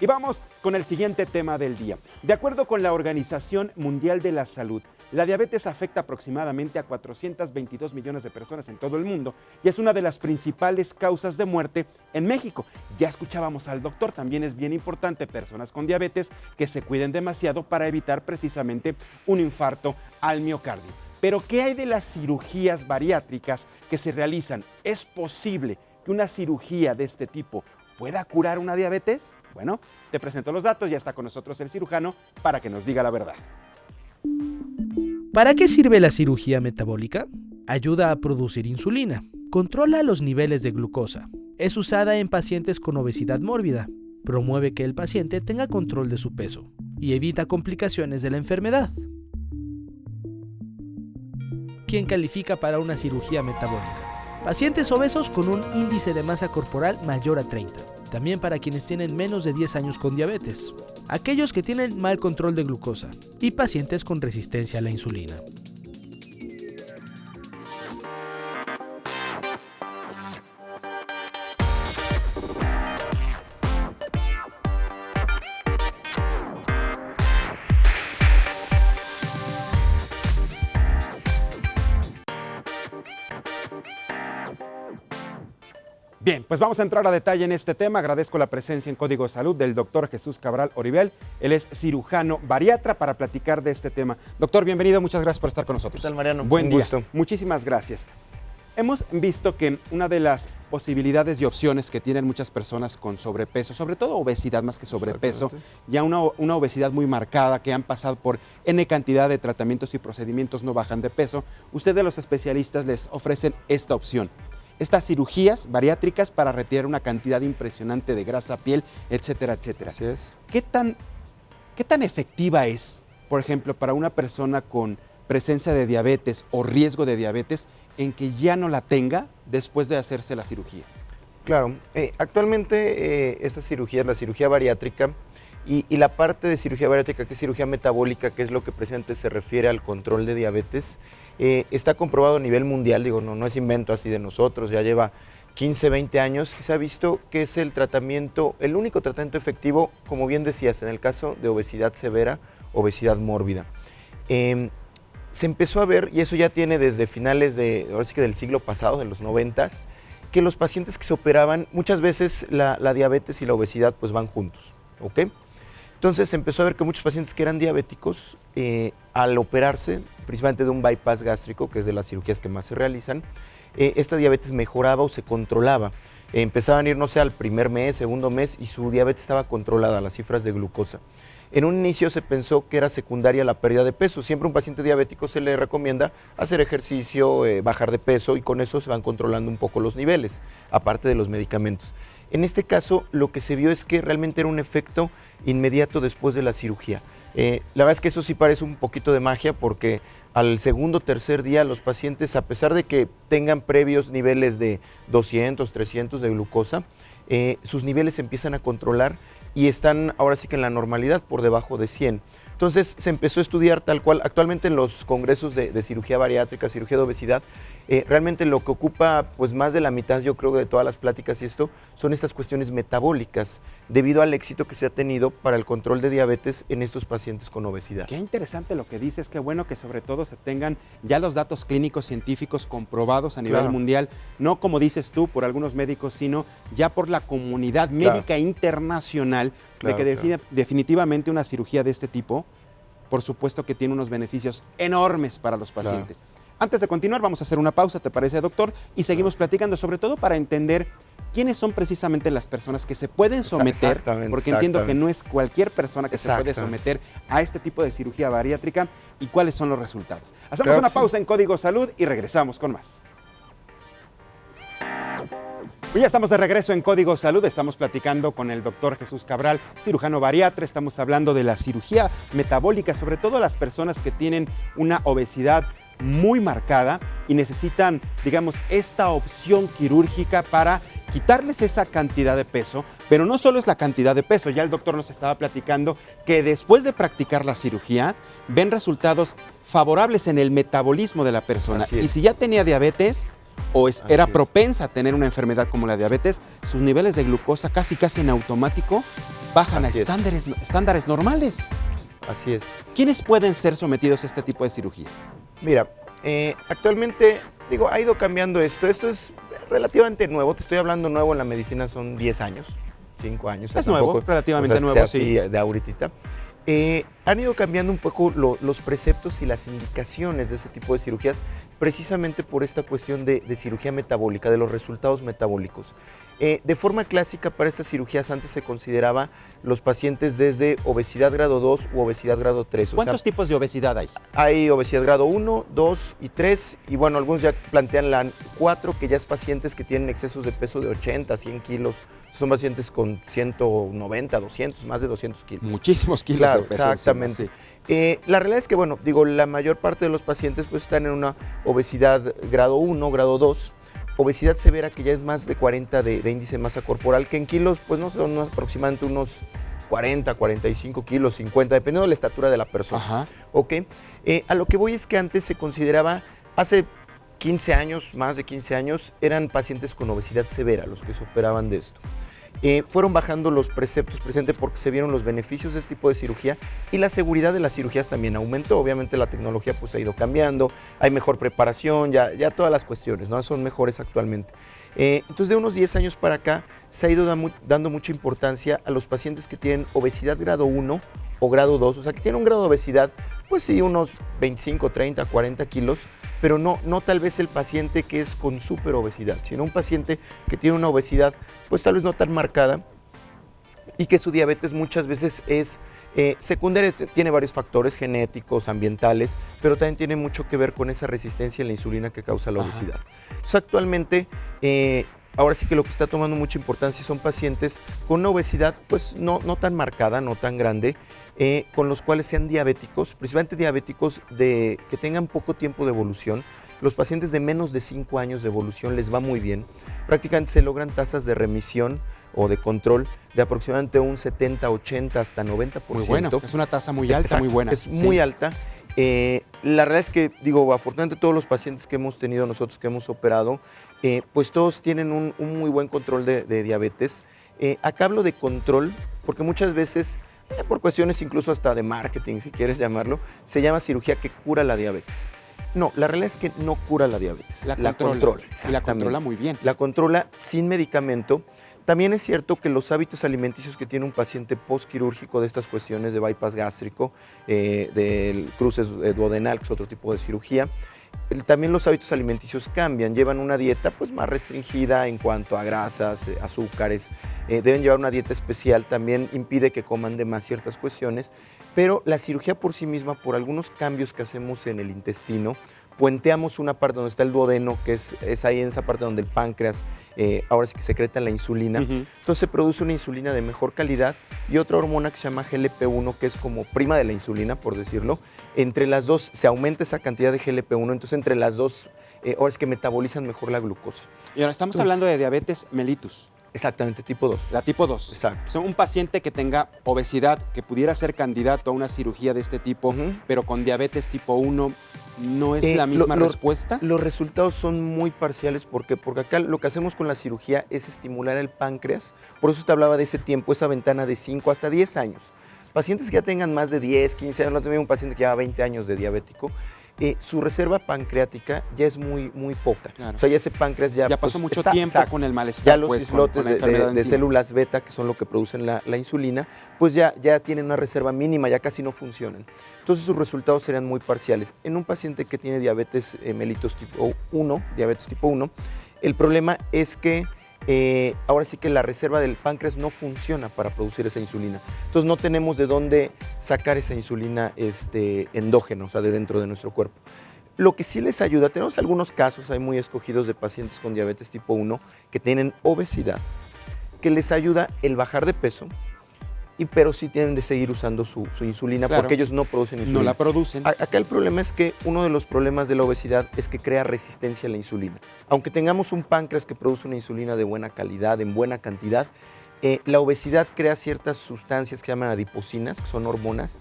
Y vamos con el siguiente tema del día. De acuerdo con la Organización Mundial de la Salud, la diabetes afecta aproximadamente a 422 millones de personas en todo el mundo y es una de las principales causas de muerte en México. Ya escuchábamos al doctor, también es bien importante personas con diabetes que se cuiden demasiado para evitar precisamente un infarto al miocardio. Pero ¿qué hay de las cirugías bariátricas que se realizan? ¿Es posible que una cirugía de este tipo pueda curar una diabetes? Bueno, te presento los datos, ya está con nosotros el cirujano para que nos diga la verdad. ¿Para qué sirve la cirugía metabólica? Ayuda a producir insulina, controla los niveles de glucosa, es usada en pacientes con obesidad mórbida, promueve que el paciente tenga control de su peso y evita complicaciones de la enfermedad. ¿Quién califica para una cirugía metabólica? Pacientes obesos con un índice de masa corporal mayor a 30. También para quienes tienen menos de 10 años con diabetes, aquellos que tienen mal control de glucosa y pacientes con resistencia a la insulina. Bien, pues vamos a entrar a detalle en este tema. Agradezco la presencia en Código de Salud del doctor Jesús Cabral Oribel. Él es cirujano bariatra para platicar de este tema. Doctor, bienvenido, muchas gracias por estar con nosotros. ¿Qué tal, Mariano? Buen día. Gusto. Muchísimas gracias. Hemos visto que una de las posibilidades y opciones que tienen muchas personas con sobrepeso, sobre todo obesidad más que sobrepeso, ya una obesidad muy marcada, que han pasado por N cantidad de tratamientos y procedimientos, no bajan de peso, ustedes los especialistas les ofrecen esta opción. Estas cirugías bariátricas para retirar una cantidad impresionante de grasa, piel, etcétera, etcétera. Así es. ¿Qué tan efectiva es, por ejemplo, para una persona con presencia de diabetes o riesgo de diabetes en que ya no la tenga después de hacerse la cirugía? Claro, actualmente esta cirugía es la cirugía bariátrica y la parte de cirugía bariátrica, que es cirugía metabólica, que es lo que precisamente se refiere al control de diabetes, está comprobado a nivel mundial, digo, no es invento así de nosotros, ya lleva 15, 20 años que se ha visto que es el tratamiento, el único tratamiento efectivo, como bien decías, en el caso de obesidad severa, obesidad mórbida. Se empezó a ver, y eso ya tiene desde finales ahora sí que del siglo pasado, de los 90s, que los pacientes que se operaban, muchas veces la diabetes y la obesidad pues van juntos, ¿ok? Entonces se empezó a ver que muchos pacientes que eran diabéticos, al operarse, principalmente de un bypass gástrico, que es de las cirugías que más se realizan, esta diabetes mejoraba o se controlaba. Empezaban a ir, no sé, al primer mes, segundo mes, y su diabetes estaba controlada, las cifras de glucosa. En un inicio se pensó que era secundaria la pérdida de peso. Siempre a un paciente diabético se le recomienda hacer ejercicio, bajar de peso, y con eso se van controlando un poco los niveles, aparte de los medicamentos. En este caso, lo que se vio es que realmente era un efecto inmediato después de la cirugía. La verdad es que eso sí parece un poquito de magia, porque al segundo o tercer día los pacientes, a pesar de que tengan previos niveles de 200, 300 de glucosa, sus niveles se empiezan a controlar y están ahora sí que en la normalidad, por debajo de 100. Entonces se empezó a estudiar tal cual, actualmente en los congresos de cirugía bariátrica, cirugía de obesidad, realmente lo que ocupa pues más de la mitad, yo creo, de todas las pláticas y esto, son estas cuestiones metabólicas, debido al éxito que se ha tenido para el control de diabetes en estos pacientes con obesidad. Qué interesante lo que dices, qué bueno que sobre todo se tengan ya los datos clínicos científicos comprobados a nivel mundial, no como dices tú, por algunos médicos, sino ya por la comunidad médica internacional, de que definitivamente una cirugía de este tipo, por supuesto que tiene unos beneficios enormes para los pacientes. Antes de continuar, vamos a hacer una pausa, ¿te parece, doctor? Y seguimos platicando, sobre todo para entender quiénes son precisamente las personas que se pueden someter, porque entiendo que no es cualquier persona que se puede someter a este tipo de cirugía bariátrica, y cuáles son los resultados. Hacemos una pausa en Código Salud y regresamos con más. Pues ya estamos de regreso en Código Salud, estamos platicando con el doctor Jesús Cabral, cirujano bariatra, estamos hablando de la cirugía metabólica, sobre todo las personas que tienen una obesidad muy marcada y necesitan, digamos, esta opción quirúrgica para quitarles esa cantidad de peso, pero no solo es la cantidad de peso, ya el doctor nos estaba platicando que después de practicar la cirugía ven resultados favorables en el metabolismo de la persona, y si ya tenía diabetes o era propensa a tener una enfermedad como la diabetes, sus niveles de glucosa casi en automático bajan a Así es. estándares normales. Así es. ¿Quiénes pueden ser sometidos a este tipo de cirugía? Mira, actualmente, digo, ha ido cambiando esto. Esto es relativamente nuevo. Te estoy hablando nuevo en la medicina, son 10 años, 5 años. Es nuevo, relativamente nuevo, sí. De ahorita. Han ido cambiando un poco los preceptos y las indicaciones de ese tipo de cirugías, precisamente por esta cuestión de cirugía metabólica, de los resultados metabólicos. De forma clásica, para estas cirugías antes se consideraba los pacientes desde obesidad grado 2 u obesidad grado 3. ¿Cuántos tipos de obesidad hay? Hay obesidad grado 1, 2 y 3, y bueno, algunos ya plantean la 4, que ya es pacientes que tienen excesos de peso de 80, 100 kilos. Son pacientes con 190, 200, más de 200 kilos. Muchísimos kilos Claro, de peso. exactamente. Encima, sí. La realidad es que, bueno, digo, la mayor parte de los pacientes pues están en una obesidad grado 1, grado 2, obesidad severa que ya es más de 40 de índice de masa corporal, que en kilos pues no son aproximadamente unos 40, 45 kilos, 50, dependiendo de la estatura de la persona. Ajá. ¿Ok? A lo que voy es que antes se consideraba, hace 15 años, más de 15 años, eran pacientes con obesidad severa los que se operaban de esto. Fueron bajando los preceptos presentes porque se vieron los beneficios de este tipo de cirugía y la seguridad de las cirugías también aumentó. Obviamente la tecnología pues ha ido cambiando, hay mejor preparación, ya todas las cuestiones, ¿no? Son mejores actualmente. Entonces de unos 10 años para acá se ha ido dando mucha importancia a los pacientes que tienen obesidad grado 1 o grado 2, o sea que tienen un grado de obesidad, pues sí, unos 25, 30, 40 kilos, pero no tal vez el paciente que es con superobesidad, sino un paciente que tiene una obesidad pues tal vez no tan marcada y que su diabetes muchas veces es secundaria, tiene varios factores genéticos, ambientales, pero también tiene mucho que ver con esa resistencia a la insulina que causa la obesidad. Entonces actualmente, ahora sí que lo que está tomando mucha importancia son pacientes con una obesidad pues no tan marcada, no tan grande, con los cuales sean diabéticos, principalmente diabéticos que tengan poco tiempo de evolución. Los pacientes de menos de 5 años de evolución les va muy bien. Prácticamente se logran tasas de remisión o de control de aproximadamente un 70, 80 hasta 90%. Muy bueno, es una tasa muy alta, Exacto, muy buena. Es muy alta. La realidad es que, digo, afortunadamente todos los pacientes que hemos tenido nosotros, que hemos operado, pues todos tienen un muy buen control de diabetes. Acá hablo de control porque muchas veces, por cuestiones incluso hasta de marketing, si quieres llamarlo, se llama cirugía que cura la diabetes. No, la realidad es que no cura la diabetes. La controla. Y la controla muy bien. La controla sin medicamento. También es cierto que los hábitos alimenticios que tiene un paciente postquirúrgico de estas cuestiones de bypass gástrico, del cruce duodenal, que es otro tipo de cirugía, también los hábitos alimenticios cambian, llevan una dieta pues más restringida en cuanto a grasas, azúcares, deben llevar una dieta especial, también impide que coman de más ciertas cuestiones, pero la cirugía por sí misma, por algunos cambios que hacemos en el intestino, puenteamos una parte donde está el duodeno, que es ahí en esa parte donde el páncreas, ahora sí que secreta la insulina. Entonces se produce una insulina de mejor calidad y otra hormona que se llama GLP-1, que es como prima de la insulina, por decirlo. Entre las dos se aumenta esa cantidad de GLP-1, entonces entre las dos, ahora es que metabolizan mejor la glucosa. Y ahora estamos hablando de diabetes mellitus. Exactamente, tipo 2. La tipo 2. Exacto. O sea, un paciente que tenga obesidad, que pudiera ser candidato a una cirugía de este tipo, pero con diabetes tipo 1, ¿no es la misma respuesta? Los resultados son muy parciales. Porque acá lo que hacemos con la cirugía es estimular el páncreas. Por eso te hablaba de ese tiempo, esa ventana de 5 hasta 10 años. Pacientes que ya tengan más de 10, 15 años, no tengo un paciente que lleva 20 años de diabético, su reserva pancreática ya es muy poca. Claro. O sea, ya ese páncreas ya pasó mucho tiempo con el malestar. Ya los islotes de células beta, que son lo que producen la insulina, pues ya tienen una reserva mínima, ya casi no funcionan. Entonces sus resultados serían muy parciales. En un paciente que tiene diabetes mellitus tipo 1, el problema es que ahora sí que la reserva del páncreas no funciona para producir esa insulina. Entonces no tenemos de dónde sacar esa insulina endógena, o sea, de dentro de nuestro cuerpo. Lo que sí les ayuda, tenemos algunos casos, hay muy escogidos de pacientes con diabetes tipo 1 que tienen obesidad, que les ayuda el bajar de peso, pero sí tienen de seguir usando su insulina, claro, porque ellos no producen insulina. No la producen. Acá el problema es que uno de los problemas de la obesidad es que crea resistencia a la insulina. Aunque tengamos un páncreas que produce una insulina de buena calidad, en buena cantidad, la obesidad crea ciertas sustancias que se llaman adiposinas, que son hormonas,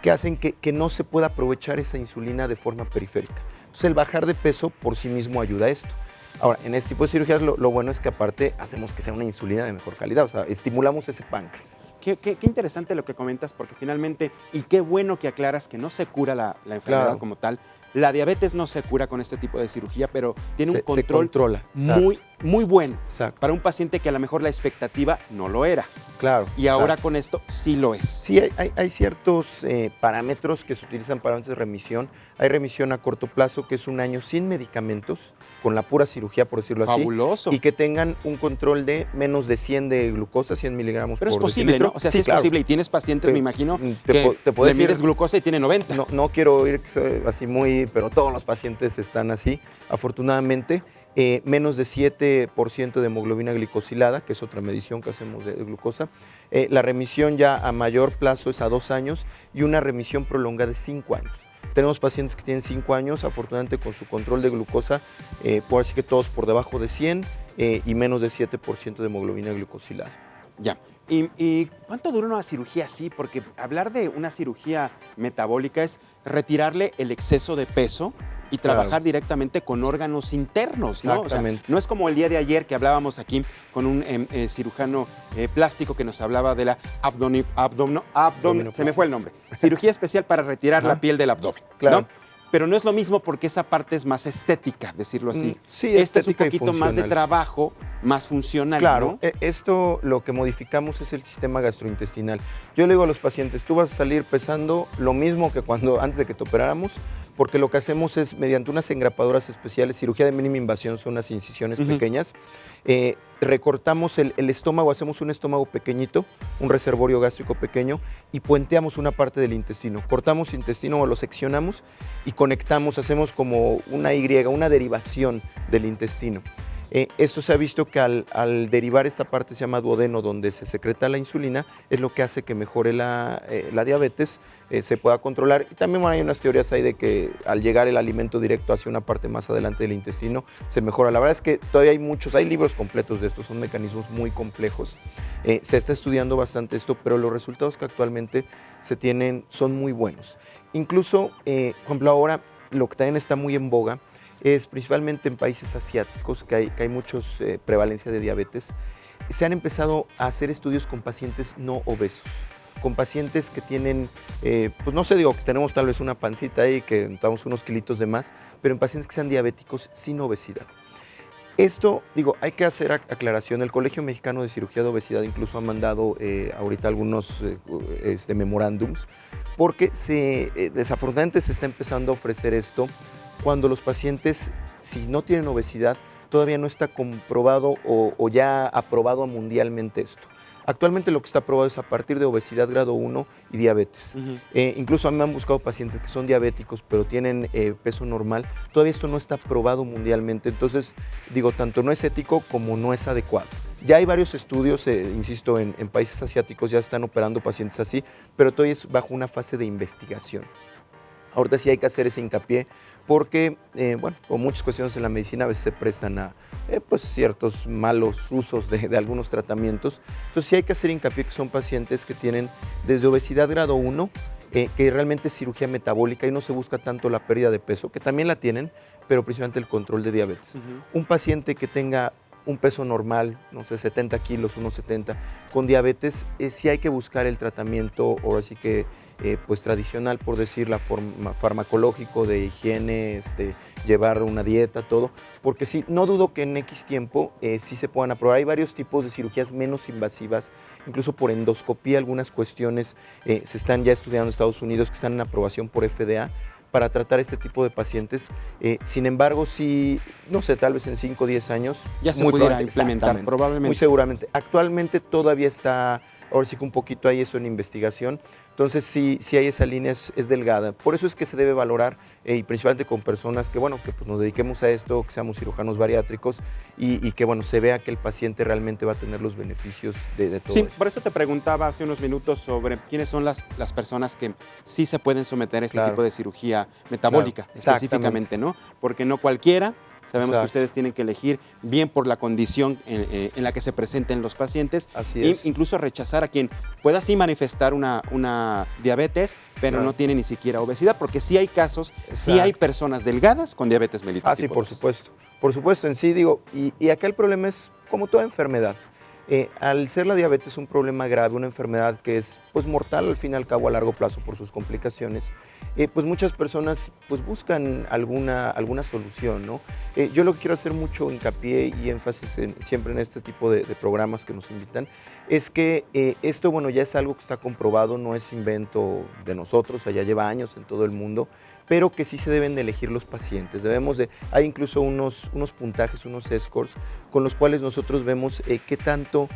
que hacen que no se pueda aprovechar esa insulina de forma periférica. Entonces el bajar de peso por sí mismo ayuda a esto. Ahora, en este tipo de cirugías lo bueno es que aparte hacemos que sea una insulina de mejor calidad, o sea, estimulamos ese páncreas. Qué interesante lo que comentas, porque finalmente, y qué bueno que aclaras que no se cura la enfermedad Claro. como tal. La diabetes no se cura con este tipo de cirugía, pero tiene un Se control controla. muy bueno Exacto. para un paciente que a lo mejor la expectativa no lo era. Claro. Y ahora exacto. con esto sí lo es. Sí, hay ciertos parámetros que se utilizan para antes de remisión. Hay remisión a corto plazo, que es 1 año sin medicamentos, con la pura cirugía, por decirlo así. Fabuloso. Y que tengan un control de menos de 100 de glucosa, 100 miligramos Pero es por posible, decilitro. ¿no? O sea, sí, sí es claro. posible. Y tienes pacientes, me imagino, que te puedo le mides decir, glucosa y tiene 90. no quiero ir así muy, pero todos los pacientes están así, afortunadamente. Menos de 7% de hemoglobina glicosilada, que es otra medición que hacemos de glucosa. La remisión ya a mayor plazo es a 2 años y una remisión prolongada de 5 años. Tenemos pacientes que tienen 5 años, afortunadamente con su control de glucosa, por así que todos por debajo de 100 y menos de 7% de hemoglobina glicosilada. Ya. ¿Y cuánto dura una cirugía así? Porque hablar de una cirugía metabólica es retirarle el exceso de peso y trabajar Claro. directamente con órganos internos, ¿no? Exactamente. O sea, no es como el día de ayer que hablábamos aquí con un cirujano plástico que nos hablaba de la se me fue el nombre. Cirugía especial para retirar la piel del abdomen, Claro. ¿no? Pero no es lo mismo porque esa parte es más estética, decirlo así. Sí, Este es un estética y poquito más de funcional. trabajo, más funcional, Claro, ¿no? esto lo que modificamos es el sistema gastrointestinal. Yo le digo a los pacientes, tú vas a salir pesando lo mismo que antes de que te operáramos, porque lo que hacemos es, mediante unas engrapadoras especiales, cirugía de mínima invasión, son unas incisiones pequeñas, recortamos el estómago, hacemos un estómago pequeñito, un reservorio gástrico pequeño, y puenteamos una parte del intestino. Cortamos intestino o lo seccionamos y conectamos, hacemos como una Y, una derivación del intestino. Esto se ha visto que al derivar esta parte, se llama duodeno, donde se secreta la insulina, es lo que hace que mejore la diabetes, se pueda controlar. Y también hay unas teorías ahí de que al llegar el alimento directo hacia una parte más adelante del intestino, se mejora. La verdad es que todavía hay libros completos de estos, son mecanismos muy complejos. Se está estudiando bastante esto, pero los resultados que actualmente se tienen son muy buenos. Incluso, por ejemplo, ahora lo que también está muy en boga es principalmente en países asiáticos, que hay muchos prevalencia de diabetes. Se han empezado a hacer estudios con pacientes no obesos, con pacientes que tienen, pues no sé, digo, que tenemos tal vez una pancita ahí, que notamos unos kilitos de más, pero en pacientes que sean diabéticos sin obesidad. Esto, digo, hay que hacer aclaración. El Colegio Mexicano de Cirugía de Obesidad incluso ha mandado ahorita algunos memorándums, porque desafortunadamente se está empezando a ofrecer esto cuando los pacientes, si no tienen obesidad, todavía no está comprobado o ya aprobado mundialmente esto. Actualmente lo que está aprobado es a partir de obesidad grado 1 y diabetes. Incluso a mí me han buscado pacientes que son diabéticos pero tienen peso normal. Todavía esto no está aprobado mundialmente. Entonces, digo, tanto no es ético como no es adecuado. Ya hay varios estudios, insisto, en países asiáticos ya están operando pacientes así, pero todavía es bajo una fase de investigación. Ahorita sí hay que hacer ese hincapié porque, bueno, con muchas cuestiones en la medicina a veces se prestan a pues ciertos malos usos de algunos tratamientos. Entonces sí hay que hacer hincapié que son pacientes que tienen desde obesidad grado 1, que realmente es cirugía metabólica y no se busca tanto la pérdida de peso, que también la tienen, pero principalmente el control de diabetes. Un paciente que tenga un peso normal, no sé, 70 kilos, unos 70, con diabetes, sí hay que buscar el tratamiento, ahora sí que pues tradicional, por decir, la forma farmacológico de higiene, llevar una dieta, todo, porque sí, no dudo que en X tiempo sí se puedan aprobar. Hay varios tipos de cirugías menos invasivas, incluso por endoscopía, algunas cuestiones se están ya estudiando en Estados Unidos que están en aprobación por FDA para tratar este tipo de pacientes. Sin embargo, sí, no sé, tal vez en 5 o 10 años ya se pudiera implementar, muy probablemente. seguramente. Actualmente todavía está, ahora sí que un poquito hay eso en investigación. Entonces sí hay esa línea, es delgada. Por eso es que se debe valorar, y principalmente con personas que, bueno, que pues nos dediquemos a esto, que seamos cirujanos bariátricos y que, bueno, se vea que el paciente realmente va a tener los beneficios de todo eso. Por eso te preguntaba hace unos minutos sobre quiénes son las personas que sí se pueden someter a este tipo de cirugía metabólica, específicamente, ¿no? Porque no cualquiera. Sabemos que ustedes tienen que elegir bien por la condición en la que se presenten los pacientes. Así es. Incluso rechazar a quien pueda sí manifestar una diabetes, pero no tiene ni siquiera obesidad, porque sí hay casos, sí hay personas delgadas con diabetes mellitus. Ah, sí, por supuesto. Por supuesto, en sí, digo, y acá el problema es como toda enfermedad. Al ser la diabetes un problema grave, una enfermedad que es pues mortal al fin y al cabo a largo plazo por sus complicaciones, pues muchas personas pues buscan alguna solución, ¿no? Yo lo que quiero hacer mucho hincapié y énfasis siempre en este tipo de programas que nos invitan, es que esto, bueno, ya es algo que está comprobado, no es invento de nosotros, o sea, ya lleva años en todo el mundo, pero que sí se deben de elegir los pacientes. Hay incluso unos puntajes, unos scores, con los cuales nosotros vemos qué tanto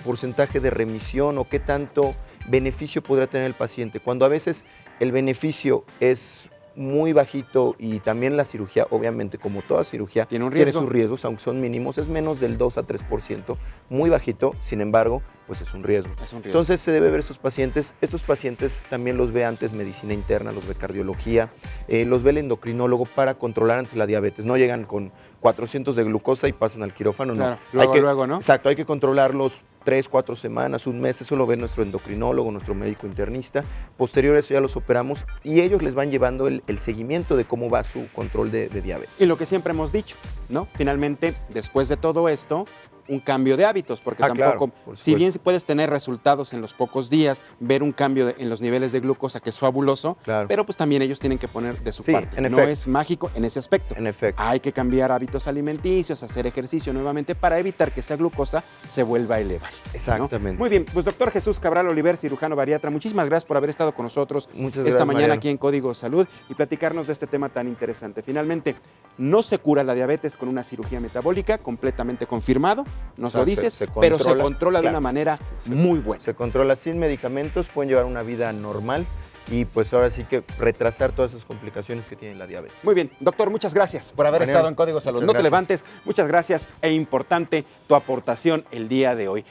porcentaje de remisión o qué tanto beneficio podrá tener el paciente. Cuando a veces el beneficio es muy bajito y también la cirugía, obviamente, como toda cirugía, tiene sus riesgos, aunque son mínimos, es menos del 2 a 3%, muy bajito, sin embargo, pues es un riesgo. Entonces se debe ver estos pacientes también los ve antes medicina interna, los ve cardiología, los ve el endocrinólogo para controlar antes la diabetes. No llegan con 400 de glucosa y pasan al quirófano, claro, no. Luego, ¿no? Exacto, hay que controlarlos 3, 4 semanas, un mes, eso lo ve nuestro endocrinólogo, nuestro médico internista. Posterior a eso ya los operamos y ellos les van llevando el seguimiento de cómo va su control de diabetes. Y lo que siempre hemos dicho, ¿no? Finalmente, después de todo esto, un cambio de hábitos, porque tampoco, claro, si bien puedes tener resultados en los pocos días, ver un cambio en los niveles de glucosa, que es fabuloso, claro, pero pues también ellos tienen que poner de su parte. En no efecto. Es mágico en ese aspecto. En efecto. Hay que cambiar hábitos alimenticios, hacer ejercicio nuevamente para evitar que esa glucosa se vuelva a elevar. Exactamente. ¿No? Muy bien, pues doctor Jesús Cabral Oliver, cirujano bariatra, muchísimas gracias por haber estado con nosotros esta mañana, Mariano, aquí en Código Salud y platicarnos de este tema tan interesante. Finalmente, no se cura la diabetes con una cirugía metabólica, completamente confirmado, nos lo dices, pero se controla de una manera muy buena. Se controla sin medicamentos, pueden llevar una vida normal y pues ahora sí que retrasar todas esas complicaciones que tiene la diabetes. Muy bien, doctor, muchas gracias por haber estado en Código Salud. No te levantes, muchas gracias e importante tu aportación el día de hoy.